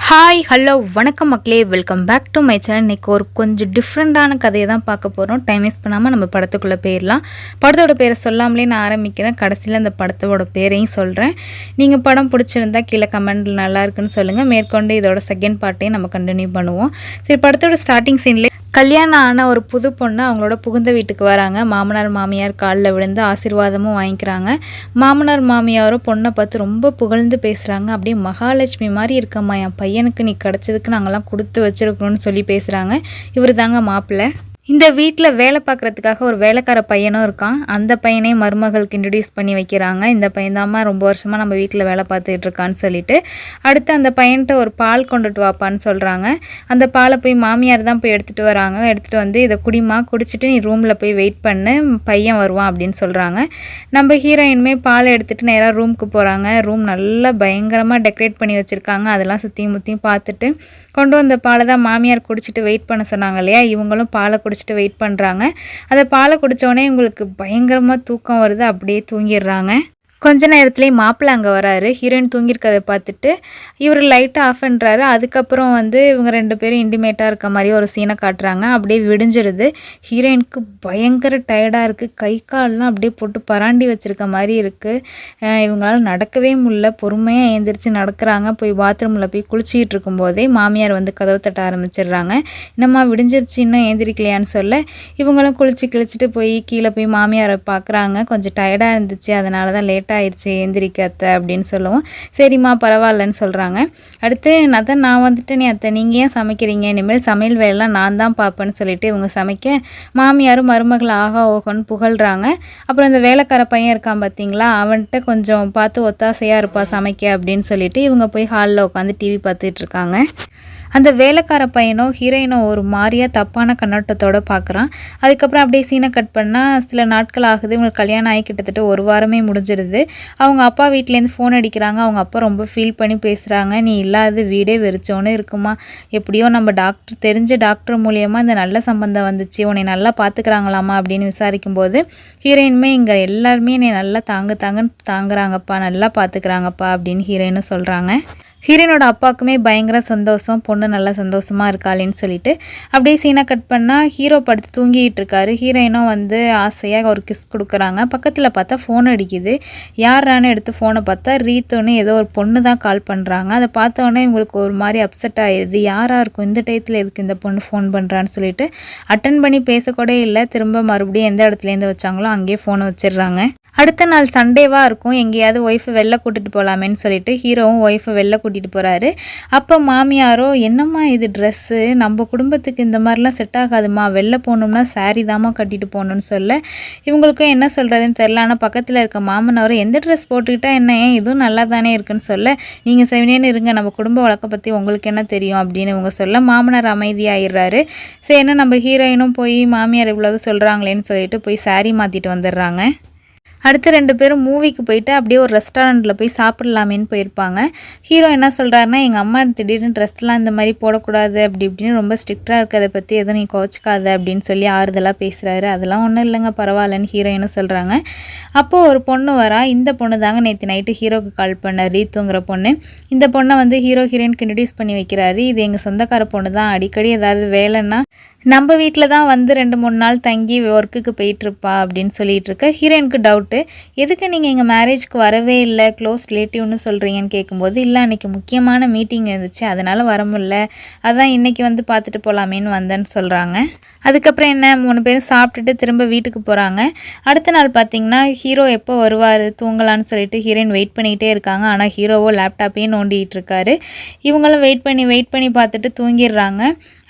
Hi hello வணக்கம் மக்களே, welcome back to my channel. இன்றைக்கி ஒரு கொஞ்சம் டிஃப்ரெண்ட்டான கதையை தான் பார்க்க போகிறோம். டைம் வேஸ்ட் பண்ணாமல் நம்ம படத்துக்குள்ளே போயிடலாம். படத்தோட பேரை சொல்லாமலே நான் ஆரம்பிக்கிறேன். கடைசியில் அந்த படத்தோட பேரையும் சொல்கிறேன். நீங்கள் படம் பிடிச்சிருந்தா கீழே கமெண்டில் நல்லா இருக்குன்னு சொல்லுங்கள். மேற்கொண்டு இதோட செகண்ட் பார்ட்டையும் நம்ம கண்டினியூ பண்ணுவோம். சரி, படத்தோட ஸ்டார்டிங் சீன்லேயே கல்யாணம் ஆன ஒரு புது பொண்ணு அவங்களோட புகுந்த வீட்டுக்கு வராங்க. மாமனார் மாமியார் காலில் விழுந்து ஆசீர்வாதமும் வாங்கிக்கிறாங்க. மாமனார் மாமியாரும் பொண்ணை பார்த்து ரொம்ப புகழ்ந்து பேசுகிறாங்க. அப்படியே மகாலட்சுமி மாதிரி இருக்கம்மா, என் பையனுக்கு நீ கிடச்சதுக்கு நாங்கள்லாம் கொடுத்து வச்சுருக்கணும்னு சொல்லி பேசுகிறாங்க. இவர் தாங்க மாப்பிள்ளை. இந்த வீட்டில் வேலை பார்க்குறதுக்காக ஒரு வேலைக்கார பையனும் இருக்கான். அந்த பையனே மருமகளுக்கு இன்ட்ரடியூஸ் பண்ணி வைக்கிறாங்க. இந்த பையன்தாம்மா ரொம்ப வருஷமாக நம்ம வீட்டில் வேலை பார்த்துட்டு இருக்கான்னு சொல்லிட்டு, அடுத்து அந்த பையன்கிட்ட ஒரு பால் கொண்டுட்டு வாப்பான்னு சொல்கிறாங்க. அந்த பாலை போய் மாமியார் தான் போய் எடுத்துகிட்டு வராங்க. எடுத்துகிட்டு வந்து இதை குடிமா, குடிச்சிட்டு நீ ரூமில் போய் வெயிட் பண்ணு, பையன் வருவான் அப்படின்னு சொல்கிறாங்க. நம்ம ஹீரோயினுமே பாலை எடுத்துகிட்டு நேராக ரூமுக்கு போகிறாங்க. ரூம் நல்லா பயங்கரமாக டெக்கரேட் பண்ணி வச்சுருக்காங்க. அதெல்லாம் சுற்றியும் முற்றியும் பார்த்துட்டு கொண்டு வந்த பாலை தான் மாமியார் குடிச்சிட்டு வெயிட் பண்ண சொன்னாங்க இல்லையா, இவங்களும் பாலை குடிச்சிட்டு வெயிட் பண்ணுறாங்க. அந்த பாலை குடித்தோடனே இவங்களுக்கு பயங்கரமாக தூக்கம் வருது. அப்படியே தூங்கிடுறாங்க. கொஞ்ச நேரத்துலேயே மாப்பிள்ளை அங்கே வராரு. ஹீரோயின் தூங்கியிருக்கதை பார்த்துட்டு இவர் லைட்டாக ஆஃப் பண்ணுறாரு. அதுக்கப்புறம் இவங்க ரெண்டு பேரும் இன்டிமேட்டாக இருக்க மாதிரி ஒரு சீனை காட்டுறாங்க. அப்படியே விடிஞ்சிருது. ஹீரோயினுக்கு பயங்கர டயர்டாக இருக்குது. கை கால்லாம் அப்படியே போட்டு பராண்டி வச்சுருக்க மாதிரி இருக்குது. இவங்களால நடக்கவே முடியல. பொறுமையாக எழுந்திரிச்சு நடக்கிறாங்க. போய் பாத்ரூமில் போய் குளிச்சிக்கிட்டு இருக்கும்போதே மாமியார் கதவு தட்ட ஆரம்பிச்சிடுறாங்க. என்னம்மா விடிஞ்சிருச்சு, இன்னும் எழுந்திரிக்கலையான்னு சொல்ல, இவங்களும் குளிச்சுட்டு போய் கீழே போய் மாமியாரை பார்க்குறாங்க. கொஞ்சம் டயர்டாக இருந்துச்சு, அதனால தான் லேட்டாக ஆயிடுச்சு எந்திரிக்க அத்தை அப்படின்னு சொல்லவும், சரிம்மா பரவாயில்லன்னு சொல்கிறாங்க. அடுத்து நான் வந்துட்டேனே அத்தை, நீங்கள் ஏன் சமைக்கிறீங்க, இனிமேல் சமையல் வேலைலாம் நான் தான் பார்ப்பேன்னு சொல்லிட்டு இவங்க சமைக்க, மாமியாரும் மருமகள் ஆகா ஓகோன்னு புகழ்கிறாங்க. அப்புறம் இந்த வேலைக்கார பையன் இருக்கான் பார்த்தீங்களா, அவன்கிட்ட கொஞ்சம் பார்த்து ஒத்தாசையாக இருப்பா சமைக்க அப்படின்னு சொல்லிட்டு இவங்க போய் ஹாலில் உட்காந்து டிவி பார்த்துட்டு இருக்காங்க. அந்த வேலைக்கார பையனோ ஹீரோயினோ ஒரு மாதிரியாக தப்பான கண்ணோட்டத்தோடு பார்க்குறான். அதுக்கப்புறம் அப்படியே சீனை கட் பண்ணால் சில நாட்கள் ஆகுது. இவங்களுக்கு கல்யாணம் ஆகி கிட்டத்தட்ட ஒரு வாரமே முடிஞ்சிருது. அவங்க அப்பா வீட்டிலேருந்து ஃபோன் அடிக்கிறாங்க. அவங்க அப்பா ரொம்ப ஃபீல் பண்ணி பேசுகிறாங்க. நீ இல்லாத வீடே வெறிச்சோன்னு இருக்குமா, எப்படியோ நம்ம தெரிஞ்ச டாக்டர் மூலியமாக இந்த நல்ல சம்பந்தம் வந்துச்சு, உன்னை நல்லா பார்த்துக்கிறாங்களாமா அப்படின்னு விசாரிக்கும்போது, ஹீரோயினுமே இங்கே எல்லாருமே என்னை நல்லா தாங்கன்னு தாங்குறாங்கப்பா, நல்லா பார்த்துக்கிறாங்கப்பா அப்படின்னு ஹீரோயினும் சொல்கிறாங்க. ஹீரோயினோட அப்பாவுக்குமே பயங்கர சந்தோஷம், பொண்ணு நல்லா சந்தோஷமாக இருக்காளேன்னு சொல்லிட்டு. அப்படியே சீனை கட் பண்ணால் ஹீரோ படுத்து தூங்கிட்டு இருக்காரு. ஹீரோயினும் ஆசையாக ஒரு கிஸ் கொடுக்குறாங்க. பக்கத்தில் பார்த்தா ஃபோன் அடிக்குது. யாரான்னு எடுத்து ஃபோனை பார்த்தா ரீத்தோன்னு ஏதோ ஒரு பொண்ணு தான் கால் பண்ணுறாங்க. அதை பார்த்தோன்னே இவங்களுக்கு ஒரு மாதிரி அப்செட் ஆகிடுது. யாராக இருக்கும் இந்த டயத்தில் எதுக்கு இந்த பொண்ணு ஃபோன் பண்ணுறான்னு சொல்லிட்டு அட்டன் பண்ணி பேசக்கூட இல்லை. திரும்ப மறுபடியும் எந்த இடத்துலேருந்து வச்சாங்களோ அங்கேயே ஃபோனை வச்சிடுறாங்க. அடுத்த நாள் சண்டேவாக இருக்கும். எங்கேயாவது ஒய்ஃபை வெளில கூட்டிகிட்டு போகலாமேன்னு சொல்லிட்டு ஹீரோவும் ஒய்ஃபை வெளில கூட்டிகிட்டு போகிறாரு. அப்போ மாமியாரோ, என்னம்மா இது ட்ரெஸ்ஸு, நம்ம குடும்பத்துக்கு இந்த மாதிரிலாம் செட் ஆகாதுமா, வெளில போகணும்னா சாரீ தாம்மா கட்டிட்டு போகணுன்னு சொல்ல, இவங்களுக்கும் என்ன சொல்கிறதுன்னு தெரில. ஆனால் பக்கத்தில் இருக்க மாமனாரோ, எந்த ட்ரெஸ் போட்டுக்கிட்டா என்ன, ஏன் இதுவும் நல்லா தானே இருக்குன்னு சொல்ல, நீங்கள் செவனேன்னு இருங்க, நம்ம குடும்ப வழக்கை பற்றி உங்களுக்கு என்ன தெரியும் அப்படின்னு இவங்க சொல்ல, மாமனார் அமைதியாகிடுறாரு. சரின்னு நம்ம ஹீரோயினும் போய் மாமியார் இவ்வளவு சொல்கிறாங்களேன்னு சொல்லிட்டு போய் சாரீ மாற்றிட்டு வந்துடுறாங்க. அடுத்து ரெண்டு பேரும் மூவிக்கு போயிட்டு அப்படியே ஒரு ரெஸ்டாரண்ட்டில் போய் சாப்பிட்லாமேன்னு போயிருப்பாங்க. ஹீரோ என்ன சொல்கிறாருன்னா, எங்கள் அம்மா திடீர்னு ட்ரெஸ்லாம் இந்த மாதிரி போடக்கூடாது அப்படி இப்படின்னு ரொம்ப ஸ்ட்ரிக்டாக இருக்கிறத பற்றி எதுவும் நீ கோச்சிக்காத அப்படின்னு சொல்லி ஆறுதலாக பேசுகிறாரு. அதெல்லாம் ஒன்றும் இல்லைங்க, பரவாயில்லன்னு ஹீரோயினும் சொல்கிறாங்க. அப்போது ஒரு பொண்ணு வரா. இந்த பொண்ணு தாங்க நேற்று நைட்டு ஹீரோக்கு கால் பண்ண ரீத்துங்கிற பொண்ணு. இந்த பொண்ணை ஹீரோ ஹீரோயினுக்கு இன்ட்ரடியூஸ் பண்ணி வைக்கிறாரு. இது எங்கள் சொந்தக்கார பொண்ணு தான், அடிக்கடி ஏதாவது வேலைன்னா நம்ம வீட்டில் தான் 2-3 நாள் தங்கி ஒர்க்குக்கு போயிட்டுருப்பா அப்படின்னு சொல்லிட்டு இருக்க. ஹீரோயினுக்கு டவுட்டு, எதுக்கு நீங்கள் எங்கள் மேரேஜ்க்கு வரவே இல்லை, க்ளோஸ் ரிலேட்டிவ்னு சொல்கிறீங்கன்னு கேட்கும்போது, இல்லை அன்றைக்கி முக்கியமான மீட்டிங் இருந்துச்சு, அதனால் வர முடியல, அதான் இன்றைக்கி பார்த்துட்டு போகலாமேன்னு வந்தேன்னு சொல்கிறாங்க. அதுக்கப்புறம் என்ன, 3 பேரும் சாப்பிட்டுட்டு திரும்ப வீட்டுக்கு போகிறாங்க. அடுத்த நாள் பார்த்திங்கன்னா ஹீரோ எப்போ வருவார் தூங்கலான்னு சொல்லிட்டு ஹீரோயின் வெயிட் பண்ணிகிட்டே இருக்காங்க. ஆனால் ஹீரோவோ லேப்டாப்பையே நோண்டிகிட்டு இருக்காரு. இவங்களும் வெயிட் பண்ணி பார்த்துட்டு தூங்கிடுறாங்க.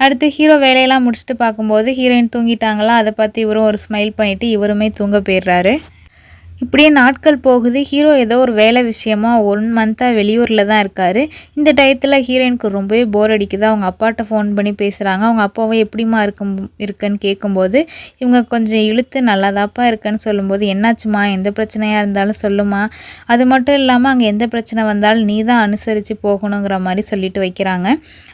அடுத்து ஹீரோ வேலையெல்லாம் முடிச்சுட்டு பார்க்கும்போது ஹீரோயின் தூங்கிட்டாங்களா, அதை பார்த்து இவரும் ஒரு ஸ்மைல் பண்ணிவிட்டு இவருமே தூங்க போயிடுறாரு. இப்படியே நாட்கள் போகுது. ஹீரோ ஏதோ ஒரு வேலை விஷயமா 1 மந்த்தாக வெளியூரில் தான் இருக்கார். இந்த டயத்தில் ஹீரோயினுக்கு ரொம்பவே போர் அடிக்குது. அவங்க அப்பாட்ட ஃபோன் பண்ணி பேசுகிறாங்க. அவங்க அப்பாவும் எப்படிமா இருக்குன்னு கேட்கும்போது இவங்க கொஞ்சம் இழுத்து நல்லாதாப்பா இருக்குன்னு சொல்லும்போது, என்னாச்சுமா, எந்த பிரச்சனையாக இருந்தாலும் சொல்லுமா, அது மட்டும் இல்லாமல் அங்கே எந்த பிரச்சனை வந்தாலும் நீ தான் அனுசரித்து போகணுங்கிற மாதிரி சொல்லிட்டு வைக்கிறாங்க.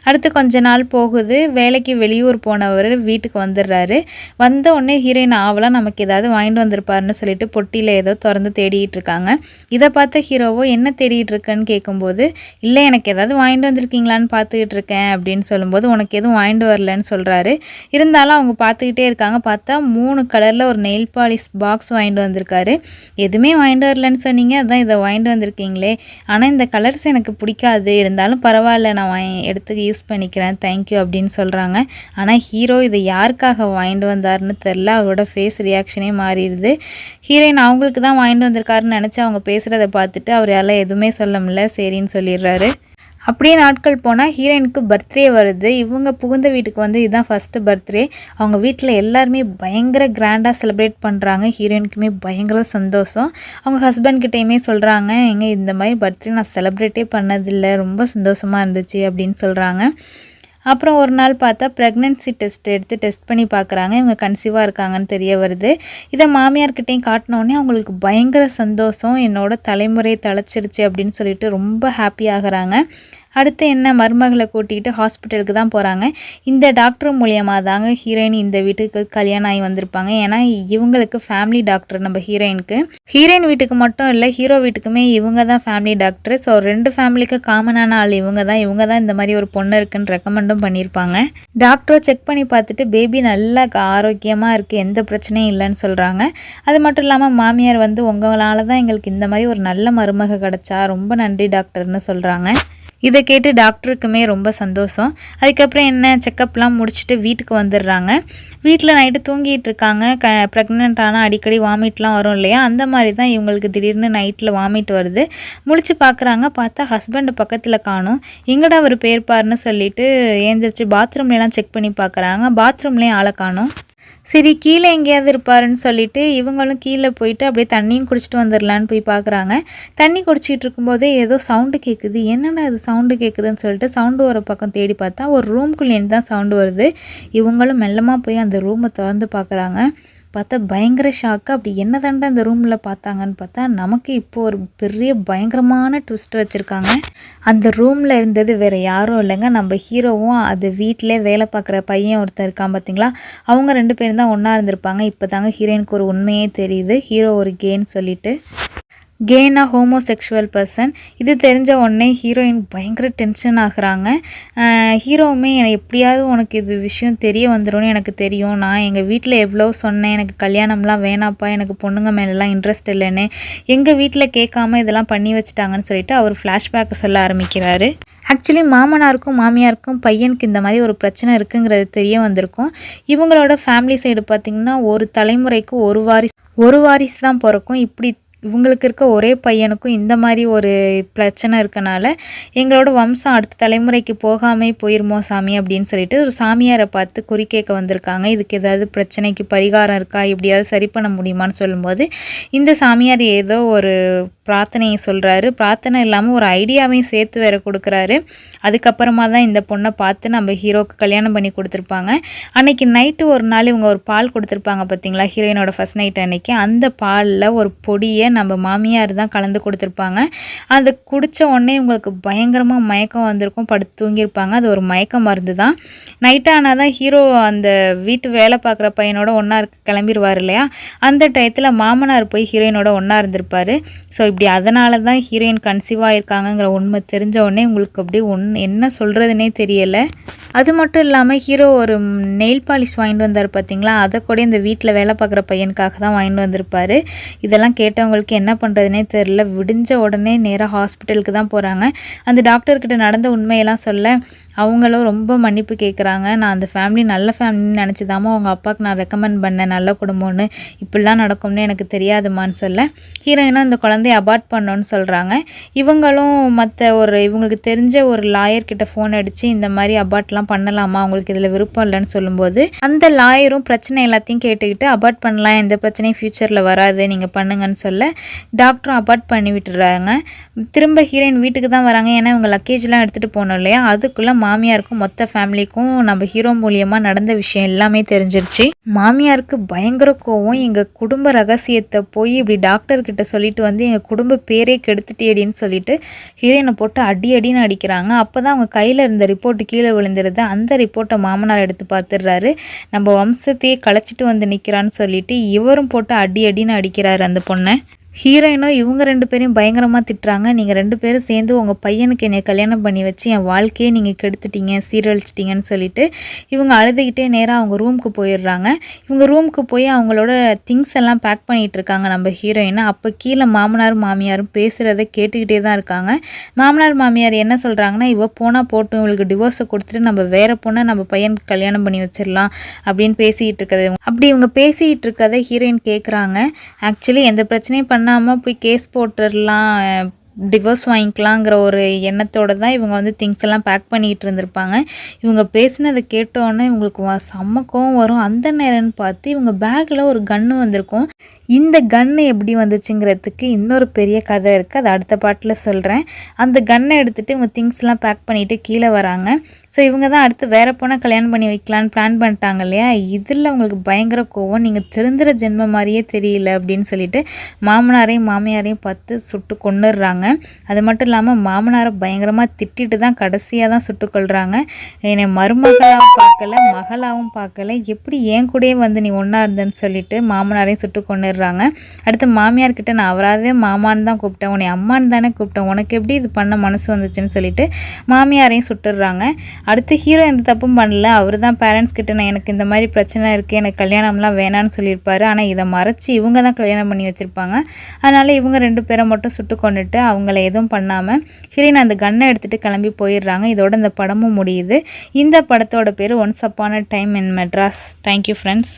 அடுத்து கொஞ்ச நாள் போகுது. வேலைக்கு வெளியூர் போனவர் வீட்டுக்கு வந்துடுறாரு. வந்த உடனே ஹீரோயின் ஆவலாம் நமக்கு ஏதாவது வாங்கிட்டு வந்திருப்பாருன்னு சொல்லிட்டு பொட்டியில் ஏதோ ஏதோ திறந்து தேடிட்டு இருக்காங்க. இதை பார்த்த ஹீரோவோ என்ன தேடிட்டு இருக்கேன்னு கேட்கும்போது, இல்லை எனக்கு ஏதாவது வாங்கிட்டு வந்திருக்கீங்களான்னு பார்த்துக்கிட்டு இருக்கேன் அப்படின்னு சொல்லும்போது, உனக்கு எதுவும் வாங்கிட்டு வரலன்னு சொல்கிறாரு. இருந்தாலும் அவங்க பார்த்துக்கிட்டே இருக்காங்க. பார்த்தா 3 கலரில் ஒரு நெயில் பாலிஷ் பாக்ஸ் வாங்கிட்டு வந்திருக்காரு. எதுவுமே வாங்கிட்டு வரலன்னு சொன்னீங்க, அதான் இதை வாங்கிட்டு வந்திருக்கீங்களே, ஆனால் இந்த கலர்ஸ் எனக்கு பிடிக்காது, இருந்தாலும் பரவாயில்ல நான் எடுத்து யூஸ் பண்ணிக்கிறேன், தேங்க்யூ அப்படின்னு சொல்கிறாங்க. ஆனால் ஹீரோ இதை யாருக்காக வாங்கிட்டு வந்தாருன்னு தெரில. அவரோட ஃபேஸ் ரியாக்ஷனே மாறிடுது. ஹீரோயின் அவங்களுக்கு தான் வாங்கிட்டு வந்திருக்காருன்னு நினச்சி அவங்க பேசுகிறத பார்த்துட்டு அவர் யாரெல்லாம் எதுவுமே சொல்ல முடியல, சரின்னு சொல்லிடுறாரு. அப்படியே நாட்கள் போனால் ஹீரோயினுக்கு பர்த்டே வருது. இவங்க புகுந்த வீட்டுக்கு வந்து இதுதான் ஃபஸ்ட்டு பர்த்டே. அவங்க வீட்டில் எல்லாருமே பயங்கர கிராண்டாக செலிப்ரேட் பண்ணுறாங்க. ஹீரோயினுக்குமே பயங்கர சந்தோஷம். அவங்க ஹஸ்பண்ட்கிட்டையுமே சொல்கிறாங்க, எங்க இந்த மாதிரி பர்த்டே நான் செலிப்ரேட்டே பண்ணதில்லை, ரொம்ப சந்தோஷமாக இருந்துச்சு அப்படின்னு சொல்கிறாங்க. அப்புறம் ஒரு நாள் பார்த்தா ப்ரெக்னென்சி டெஸ்ட் பண்ணி பார்க்குறாங்க. இவங்க கன்சீவாக இருக்காங்கன்னு தெரிய வருது. இதை மாமியார்கிட்டையும் காட்டினோடனே அவங்களுக்கு பயங்கர சந்தோஷம், என்னோட தலைமுறை தழைச்சிருச்சு அப்படின்னு சொல்லிட்டு ரொம்ப ஹாப்பி ஆகுறாங்க. அடுத்து என்ன, மருமகளை கூட்டிகிட்டு ஹாஸ்பிட்டலுக்கு தான் போகிறாங்க. இந்த டாக்டர் மூலியமாக தாங்க ஹீரோயின் இந்த வீட்டுக்கு கல்யாணம் ஆகி வந்திருப்பாங்க. ஏன்னா இவங்களுக்கு ஃபேமிலி டாக்டர் நம்ம ஹீரோயினுக்கு. ஹீரோயின் வீட்டுக்கு மட்டும் இல்லை, ஹீரோ வீட்டுக்குமே இவங்க தான் ஃபேமிலி டாக்டர். ஸோ 2 ஃபேமிலிக்கு காமனான ஆள் இவங்க தான் இந்த மாதிரி ஒரு பொண்ணு இருக்குன்னு ரெக்கமெண்டும் பண்ணியிருப்பாங்க. டாக்டரும் செக் பண்ணி பார்த்துட்டு பேபி நல்லா ஆரோக்கியமாக இருக்குது, எந்த பிரச்சனையும் இல்லைன்னு சொல்கிறாங்க. அது மட்டும் இல்லாமல் மாமியார் வந்து உங்களால் தான் எங்களுக்கு இந்த மாதிரி ஒரு நல்ல மருமக கிடச்சா, ரொம்ப நன்றி டாக்டர்னு சொல்கிறாங்க. இதை கேட்டு டாக்டருக்குமே ரொம்ப சந்தோஷம். அதுக்கப்புறம் என்ன, செக்கப்லாம் முடிச்சுட்டு வீட்டுக்கு வந்துடுறாங்க. வீட்டில் நைட்டு தூங்கிட்டு இருக்காங்க. ப்ரெக்னென்ட் ஆனால் அடிக்கடி வாமிட்லாம் வரும் இல்லையா, அந்த மாதிரி தான் இவங்களுக்கு திடீர்னு நைட்டில் வாமிட் வருது. முழிச்சு பார்க்குறாங்க. பார்த்தா ஹஸ்பண்ட் பக்கத்தில் காணும். எங்கடா அவர் போயிருப்பாருன்னு சொல்லிட்டு ஏந்திரிச்சு பாத்ரூம்லாம் செக் பண்ணி பார்க்குறாங்க. பாத்ரூம்லேயும் ஆளை காணும். சரி கீழே எங்கேயாவது இருப்பாருன்னு சொல்லிட்டு இவங்களும் கீழே போயிட்டு அப்படியே தண்ணியும் குடிச்சிட்டு வந்துடலான்னு போய் பார்க்குறாங்க. தண்ணி குடிச்சிட்டு இருக்கும்போதே ஏதோ சவுண்டு கேட்குது. என்னடா இது சவுண்டு கேட்குதுன்னு சொல்லிட்டு சவுண்டு வர பக்கம் தேடி பார்த்தா ஒரு ரூம்குள்ளேருந்து தான் சவுண்டு வருது. இவங்களும் மெல்லமாக போய் அந்த ரூமை திறந்து பார்க்குறாங்க. பார்த்தா பயங்கர ஷாக்கு. அப்படி என்ன தாண்டா இந்த ரூமில் பார்த்தாங்கன்னு பார்த்தா, நமக்கு இப்போது ஒரு பெரிய பயங்கரமான ட்விஸ்ட் வச்சுருக்காங்க. அந்த ரூமில் இருந்தது வேறு யாரும் இல்லைங்க, நம்ம ஹீரோவும் அது வீட்டிலே வேலை பார்க்குற பையன் ஒருத்தர் இருக்கான் பார்த்தீங்களா, அவங்க 2 பேரும் தான் ஒன்றா இருந்திருப்பாங்க. இப்போ தாங்க ஹீரோயினுக்கு ஒரு உண்மையே தெரியுது. ஹீரோ ஒரு கேன்னு சொல்லிட்டு, கேனா ஹோமோசெக்ஷுவல் பர்சன். இது தெரிஞ்ச உடனே ஹீரோயின் பயங்கர டென்ஷன் ஆகுறாங்க. ஹீரோவுமே எப்படியாவது உனக்கு இது விஷயம் தெரிய வந்துடும்னு எனக்கு தெரியும், நான் எங்கள் வீட்டில் எவ்வளோ சொன்னேன், எனக்கு கல்யாணம்லாம் வேணாப்பா, எனக்கு பொண்ணுங்க மேலெலாம் இன்ட்ரெஸ்ட் இல்லைன்னு, எங்கள் வீட்டில் கேட்காம இதெல்லாம் பண்ணி வச்சுட்டாங்கன்னு சொல்லிட்டு அவர் ஃப்ளாஷ்பேக்கை சொல்ல ஆரம்பிக்கிறாரு. ஆக்சுவலி மாமனாருக்கும் மாமியாருக்கும் பையனுக்கு இந்த மாதிரி ஒரு பிரச்சனை இருக்குங்கிறது தெரிய வந்திருக்கும். இவங்களோட ஃபேமிலி சைடு பார்த்திங்கன்னா ஒரு தலைமுறைக்கு ஒரு வாரிசு தான் பிறக்கும். இப்படி இவங்களுக்கு இருக்க ஒரே பையனுக்கும் இந்த மாதிரி ஒரு பிரச்சனை இருக்கனால எங்களோட வம்சம் அடுத்த தலைமுறைக்கு போகாமே போயிருமோ சாமி அப்படின்னு சொல்லிட்டு ஒரு சாமியாரை பார்த்து குறி கேட்க வந்திருக்காங்க. இதுக்கு ஏதாவது பிரச்சனைக்கு பரிகாரம் இருக்கா, எப்படியாவது சரி பண்ண முடியுமான்னு சொல்லும்போது இந்த சாமியார் ஏதோ ஒரு பிரார்த்தனையை சொல்கிறாரு. பிரார்த்தனை இல்லாமல் ஒரு ஐடியாவையும் சேர்த்து வேற கொடுக்குறாரு. அதுக்கப்புறமா தான் இந்த பொண்ணை பார்த்து நம்ம ஹீரோக்கு கல்யாணம் பண்ணி கொடுத்துருப்பாங்க. அன்னைக்கு நைட்டு ஒரு நாள் இவங்க ஒரு பால் கொடுத்துருப்பாங்க பார்த்தீங்களா, ஹீரோயினோட ஃபர்ஸ்ட் நைட் அன்னைக்கு. அந்த பாலில் ஒரு பொடியை நம்ம மாமியார் தான் கலந்து கொடுத்துருப்பாங்க. அதை குடித்த உடனே இவங்களுக்கு பயங்கரமாக மயக்கம் வந்திருக்கும், படுத்து தூங்கியிருப்பாங்க. அது ஒரு மயக்க மருந்து தான். நைட் ஆனால் தான் ஹீரோ அந்த வீட்டு வேலை பார்க்குற பையனோட ஒன்றா கிளம்பிடுவார் இல்லையா, அந்த டயத்தில் மாமனார் போய் ஹீரோயினோட ஒன்றா இருந்திருப்பார். ஸோ இப்படி அதனால தான் ஹீரோயின் கன்சீவாக இருக்காங்கங்கிற உண்மை தெரிஞ்ச உடனே உங்களுக்கு அப்படியே என்ன சொல்கிறதுனே தெரியலை. அது மட்டும் இல்லாமல் ஹீரோ ஒரு நெயில் பாலிஷ் வாங்கிட்டு வந்தார் பார்த்தீங்களா, அதை கூட இந்த வீட்டில் வேலை பார்க்குற பையனுக்காக தான் வாங்கிட்டு வந்திருப்பார். இதெல்லாம் கேட்டவங்களுக்கு என்ன பண்ணுறதுனே தெரில. விடிஞ்ச உடனே நேராக ஹாஸ்பிட்டலுக்கு தான் போகிறாங்க. அந்த டாக்டர்கிட்ட நடந்த உண்மையெல்லாம் சொல்ல அவங்களும் ரொம்ப மன்னிப்பு கேட்குறாங்க. நான் அந்த ஃபேமிலி நல்ல ஃபேமிலின்னு நினச்சிதாமோ அவங்க அப்பாவுக்கு நான் ரெக்கமெண்ட் பண்ணேன், நல்ல குடும்பம்னு, இப்படிலாம் நடக்கும்னு எனக்கு தெரியாதுமான்னு சொல்ல ஹீரோயினும் இந்த குழந்தைய அபார்ட் பண்ணோன்னு சொல்கிறாங்க. இவங்களும் இவங்களுக்கு தெரிஞ்ச ஒரு லாயர்கிட்ட ஃபோன் அடித்து இந்த மாதிரி அபார்ட்லாம் பண்ணலாமா, அவங்களுக்கு இதில் விருப்பம் இல்லைன்னு சொல்லும்போது அந்த லாயரும் பிரச்சனை எல்லாத்தையும் கேட்டுக்கிட்டு அபார்ட் பண்ணலாம், எந்த பிரச்சனையும் ஃப்யூச்சரில் வராது, நீங்கள் பண்ணுங்கன்னு சொல்ல டாக்டரும் அபார்ட் பண்ணி விட்டுறாங்க. திரும்ப ஹீரோயின் வீட்டுக்கு தான் வராங்க. ஏன்னா இவங்க லக்கேஜ்லாம் எடுத்துகிட்டு போகணும் இல்லையா, அதுக்குள்ளே மாமியாருக்கும் மொத்த ஃபேமிலிக்கும் நம்ம ஹீரோ மூலியமாக நடந்த விஷயம் எல்லாமே தெரிஞ்சிருச்சு. மாமியாருக்கு பயங்கர கோவம், எங்கள் குடும்ப ரகசியத்தை போய் இப்படி டாக்டர்கிட்ட சொல்லிட்டு வந்து எங்கள் குடும்ப பேரே கெடுத்துட்டேடின்னு சொல்லிட்டு ஹீரோயினை போட்டு அடின்னு அடிக்கிறாங்க. அப்போ தான் அவங்க கையில் இருந்த ரிப்போர்ட்டு கீழே விழுந்துருது. அந்த ரிப்போர்ட்டை மாமனார் எடுத்து பார்த்துடுறாரு. நம்ம வம்சத்தையே களைச்சிட்டு வந்து நிற்கிறான்னு சொல்லிட்டு இவரும் போட்டு அடின்னு அடிக்கிறாரு அந்த பொண்ணை. ஹீரோயினும் இவங்க 2 பேரையும் பயங்கரமாக திட்டுறாங்க. நீங்கள் 2 பேரும் சேர்ந்து உங்கள் பையனுக்கு என்னை கல்யாணம் பண்ணி வச்சு என் வாழ்க்கையே நீங்கள் கெடுத்துட்டீங்க, சீரழிச்சிட்டிங்கன்னு சொல்லிட்டு இவங்க அழுதுகிட்டே நேராக அவங்க ரூமுக்கு போயிடுறாங்க. இவங்க ரூமுக்கு போய் அவங்களோட திங்ஸ் எல்லாம் பேக் பண்ணிகிட்டு இருக்காங்க நம்ம ஹீரோயினை. அப்போ கீழே மாமனார் மாமியாரும் பேசுகிறத கேட்டுக்கிட்டே தான் இருக்காங்க. மாமனார் மாமியார் என்ன சொல்கிறாங்கன்னா, இவ போனால் போட்டும், இவளுக்கு டிவோர்ஸை கொடுத்துட்டு நம்ம வேறு பொண்ணை நம்ம பையனுக்கு கல்யாணம் பண்ணி வச்சிடலாம் அப்படின்னு பேசிக்கிட்டு இருக்கிறது. அப்படி இவங்க பேசிக்கிட்டு இருக்கிறத ஹீரோயின் கேட்குறாங்க. ஆக்சுவலி எந்த பிரச்சனையும் பண்ணாமல் போய் கேஸ் போட்டுடலாம், டிவோர்ஸ் வாங்கிக்கலாங்கிற ஒரு எண்ணத்தோடு தான் இவங்க வந்து திங்ஸ் எல்லாம் பேக் பண்ணிக்கிட்டு இருந்திருப்பாங்க. இவங்க பேசினதை கேட்டோன்னே இவங்களுக்கு செம்ம கோவம் வரும். அந்த நேரம்னு பார்த்து இவங்க பேக்கில் ஒரு கன்று வந்திருக்கும். இந்த கன்று எப்படி வந்துச்சுங்கிறதுக்கு இன்னொரு பெரிய கதை இருக்குது, அதை அடுத்த பாட்டில் சொல்கிறேன். அந்த கன்னை எடுத்துகிட்டு இவங்க திங்ஸ்லாம் பேக் பண்ணிவிட்டு கீழே வராங்க. ஸோ இவங்க தான் அடுத்து வேறு பொண்ணை கல்யாணம் பண்ணி வைக்கலான்னு பிளான் பண்ணிட்டாங்க இல்லையா. இதில் அவங்களுக்கு பயங்கர கோவம், நீங்கள் திருந்துற ஜென்ம மாதிரியே தெரியல அப்படின்னு சொல்லிட்டு மாமனாரையும் மாமியாரையும் பார்த்து சுட்டு கொன்னுடுறாங்க. அது மட்டும் இல்லாமல் மாமனாரை பயங்கரமாக திட்டிட்டு தான் கடைசியாக தான் சுட்டு கொள்கிறாங்க. என்னை மருமகளாகவும் பார்க்கல, மகளாகவும் பார்க்கல, எப்படி என் கூடயே வந்து நீ ஒன்றா இருந்தேன்னு சொல்லிட்டு மாமனாரையும் சுட்டு கொன்னுடுறாங்க. அடுத்து மாமியார்கிட்ட நான் அவராதே மாமான்னு தான் கூப்பிட்டேன், உன்னை அம்மான்னு தானே கூப்பிட்டேன், உனக்கு எப்படி இது பண்ண மனசு வந்துச்சுன்னு சொல்லிட்டு மாமியாரையும் சுட்டுடுறாங்க. அடுத்து ஹீரோ எந்த தப்பும் பண்ணல. அவர் தான் பேரண்ட்ஸ் கிட்ட நான் எனக்கு இந்த மாதிரி பிரச்சனை இருக்குது, எனக்கு கல்யாணம்லாம் வேணான்னு சொல்லியிருப்பாரு. ஆனால் இதை மறைச்சி இவங்க தான் கல்யாணம் பண்ணி வச்சுருப்பாங்க. அதனால் இவங்க 2 பேரை மட்டும் சுட்டு கொண்டுட்டு அவங்கள எதுவும் பண்ணாமல் ஹீரோயின் அந்த கன்னை எடுத்துகிட்டு கிளம்பி போயிடுறாங்க. இதோட இந்த படமும் முடியுது. இந்த படத்தோட பேர் once upon a time in Madras. Thank you friends.